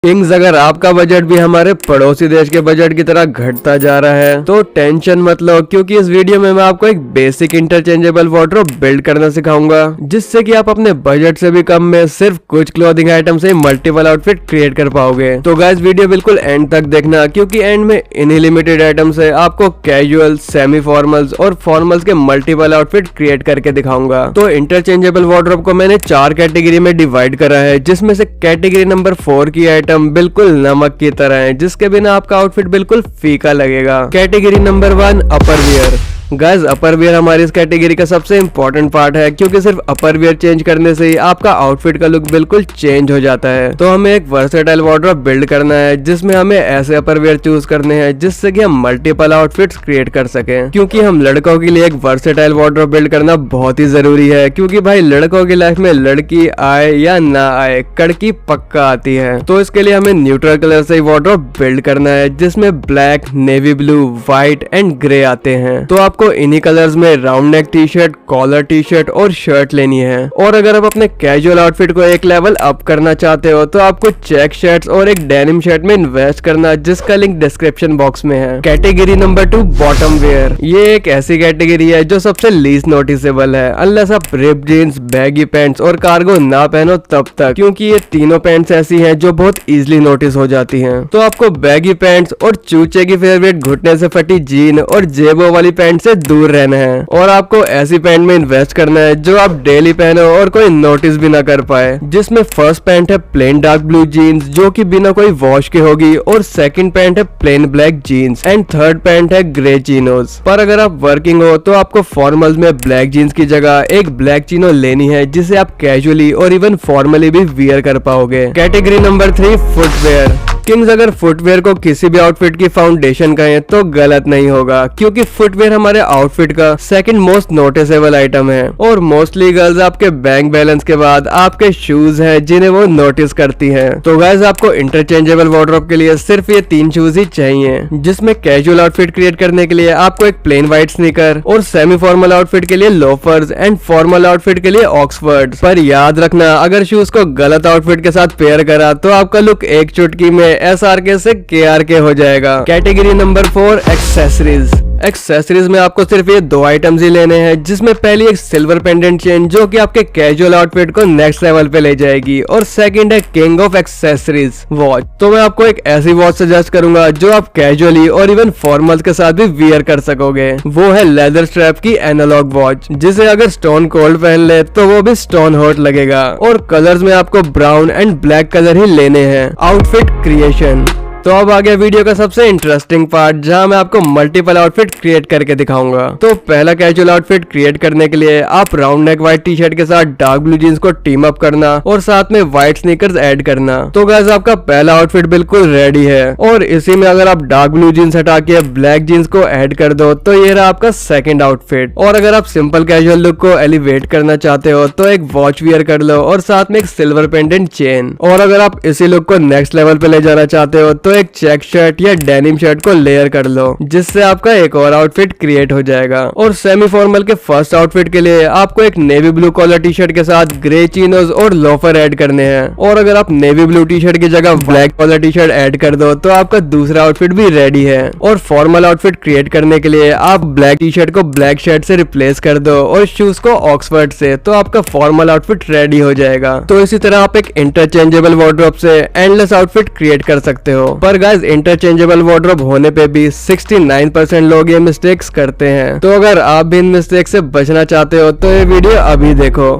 Kings, अगर आपका budget भी हमारे पड़ोसी देश के बजट की तरह घटता जा रहा है तो टेंशन मत लो, क्योंकि इस वीडियो में मैं आपको एक बेसिक इंटरचेंजेबल वार्डरोब बिल्ड करना सिखाऊंगा, जिससे कि आप अपने बजट से भी कम में सिर्फ कुछ क्लोथिंग आइटम से मल्टीपल आउटफिट क्रिएट कर पाओगे। तो गाइस वीडियो बिल्कुल एंड तक देखना, क्योंकि एंड में इन्हीं लिमिटेड आइटम से आपको कैजुअल, सेमी फॉर्मल्स और फॉर्मल्स के मल्टीपल आउटफिट क्रिएट करके दिखाऊंगा। तो इंटरचेंजेबल वार्डरोब को मैंने 4 कैटेगरी में डिवाइड करा है, जिसमें से कैटेगरी नंबर 4 की आइटम बिल्कुल नमक की तरह है, जिसके बिना आपका आउटफिट बिल्कुल फीका लगेगा। कैटेगरी नंबर 1 अपर वियर। गाइस, अपर वियर हमारी इस कैटेगरी का सबसे इंपॉर्टेंट पार्ट है, क्योंकि सिर्फ अपर वियर चेंज करने से ही आपका आउटफिट का लुक बिल्कुल चेंज हो जाता है। तो हमें एक वर्सेटाइल वार्डरोब बिल्ड करना है, जिसमें हमें ऐसे अपर वियर चूज करने हैं जिससे कि हम मल्टीपल आउटफिट्स क्रिएट कर सकें। क्योंकि हम लड़कों के लिए एक वर्सेटाइल वार्डरोब बिल्ड करना बहुत ही जरूरी है, क्योंकि भाई लड़कों की लाइफ में लड़की आए या ना आए, कड़की पक्का आती है। तो इसके लिए हमें न्यूट्रल कलर से वार्डरोब बिल्ड करना है, जिसमें black, navy blue, white and grey आते हैं। तो आपको इन्हीं कलर्स में round neck T shirt, collar T shirt और शर्ट लेनी है। और अगर आप अपने कैजुअल आउटफिट को एक लेवल अप करना चाहते हो तो आपको चेक शर्ट्स और एक डेनिम शर्ट में इन्वेस्ट करना, जिसका लिंक डिस्क्रिप्शन बॉक्स में है। Category number 2 bottom wear. ये एक ऐसी कैटेगरी है जो सबसे लीस्ट नोटिसेबल है, अनलेस आप रिप जीन्स, बैगी पैंट्स और कार्गो ना पहनो तब तक, क्योंकि ये तीनों पैंट्स ऐसी हैं जो बहुत इजीली नोटिस हो जाती हैं। तो आपको बैगी पैंट्स और चूचे की फेवरेट घुटने से फटी जीन और जेबों वाली पैंट से दूर रहना है, और आपको ऐसी पैंट में इन्वेस्ट करना है जो आप डेली पहनो और कोई नोटिस भी ना कर पाए। जिसमें फर्स्ट पैंट है प्लेन डार्क ब्लू जीन्स, जो कि बिना कोई वॉश के होगी, और सेकंड पैंट है plain black jeans and third pant है ग्रे चीनोज। पर अगर आप वर्किंग हो तो आपको फॉर्मल्स में ब्लैक जीन्स की जगह एक ब्लैक चीनो लेनी है, जिसे आप कैजुअली और इवन फॉर्मली भी वियर कर पाओगे। Category number 3 footwear. किंग्स, अगर फुटवेयर को किसी भी आउटफिट की फाउंडेशन कहें तो गलत नहीं होगा, क्योंकि फुटवेयर हमारे आउटफिट का सेकंड मोस्ट नोटिसेबल आइटम है, और मोस्टली गर्ल्स आपके बैंक बैलेंस के बाद आपके शूज हैं जिन्हें वो नोटिस करती हैं। तो गाइस, आपको इंटरचेंजेबल वार्डरोब के लिए सिर्फ ये 3 शूज ही चाहिए, जिसमें कैजुअल आउटफिट क्रिएट करने के लिए आपको एक प्लेन व्हाइट स्नीकर, और सेमी फॉर्मल आउटफिट के लिए लोफर्स एंड फॉर्मल आउटफिट के लिए ऑक्सफोर्ड। पर याद रखना, अगर शूज को गलत आउटफिट के साथ पेयर करा तो आपका लुक एक चुटकी में SRK से KRK हो जाएगा। Category number 4 accessories. एक्सेसरीज में आपको सिर्फ ये 2 आइटम्स ही लेने हैं, जिसमें पहली एक सिल्वर पेंडेंट चेन जो कि आपके कैजुअल आउटफिट को नेक्स्ट लेवल पे ले जाएगी, और सेकंड है किंग ऑफ एक्सेसरीज वॉच। तो मैं आपको एक ऐसी वॉच सजेस्ट करूंगा जो आप कैजुअली और इवन फॉर्मल्स के साथ भी वियर कर सकोगे। वो है लेदर स्ट्रैप की एनालॉग वॉच, जिसे अगर स्टोन कोल्ड पहन ले तो वो भी स्टोन हॉट लगेगा। और कलर्स में आपको ब्राउन एंड ब्लैक कलर ही लेने हैं। Outfit creation. तो अब आ गया वीडियो का सबसे इंटरेस्टिंग पार्ट, जहां मैं आपको मल्टीपल आउटफिट क्रिएट करके दिखाऊंगा। तो पहला कैजुअल आउटफिट क्रिएट करने के लिए आप round neck white T shirt के साथ डार्क ब्लू जीन्स को टीम अप करना, और साथ में व्हाइट स्नीकर्स ऐड करना। तो गाइस, आपका पहला आउटफिट बिल्कुल रेडी है, और इसी में अगर आप डार्क ब्लू जीन्स हटा के ब्लैक जीन्स को ऐड कर दो तो ये रहा आपका सेकंड आउटफिट। और अगर आप सिंपल कैजुअल लुक को एलिवेट करना चाहते हो तो एक वॉच वियर कर लो, और साथ में एक सिल्वर पेंडेंट चेन। और अगर आप इसी लुक को नेक्स्ट लेवल पे ले जाना चाहते हो तो एक चेक शर्ट या डेनिम शर्ट को लेयर कर लो, जिससे आपका एक और आउटफिट क्रिएट हो जाएगा। और सेमी फॉर्मल के फर्स्ट आउटफिट के लिए आपको एक navy blue collar T shirt के साथ ग्रे चीनोज और लोफर ऐड करने हैं। और अगर आप नेवी ब्लू टी शर्ट की जगह black collar T shirt add कर दो तो आपका दूसरा आउटफिट भी रेडी है। और फॉर्मल आउटफिट क्रिएट करने के लिए आप ब्लैक टी शर्ट को ब्लैक शर्ट से रिप्लेस कर दो, और शूज को ऑक्सफोर्ड से, तो आपका फॉर्मल आउटफिट रेडी हो जाएगा। तो इसी तरह आप एक इंटरचेंजेबल वार्डरोब से एंडलेस आउटफिट क्रिएट कर सकते हो। पर गाइस, इंटरचेंजेबल वार्डरोब होने पे भी 69% लोग ये मिस्टेक्स करते हैं। तो अगर आप भी इन मिस्टेक से बचना चाहते हो तो ये वीडियो अभी देखो।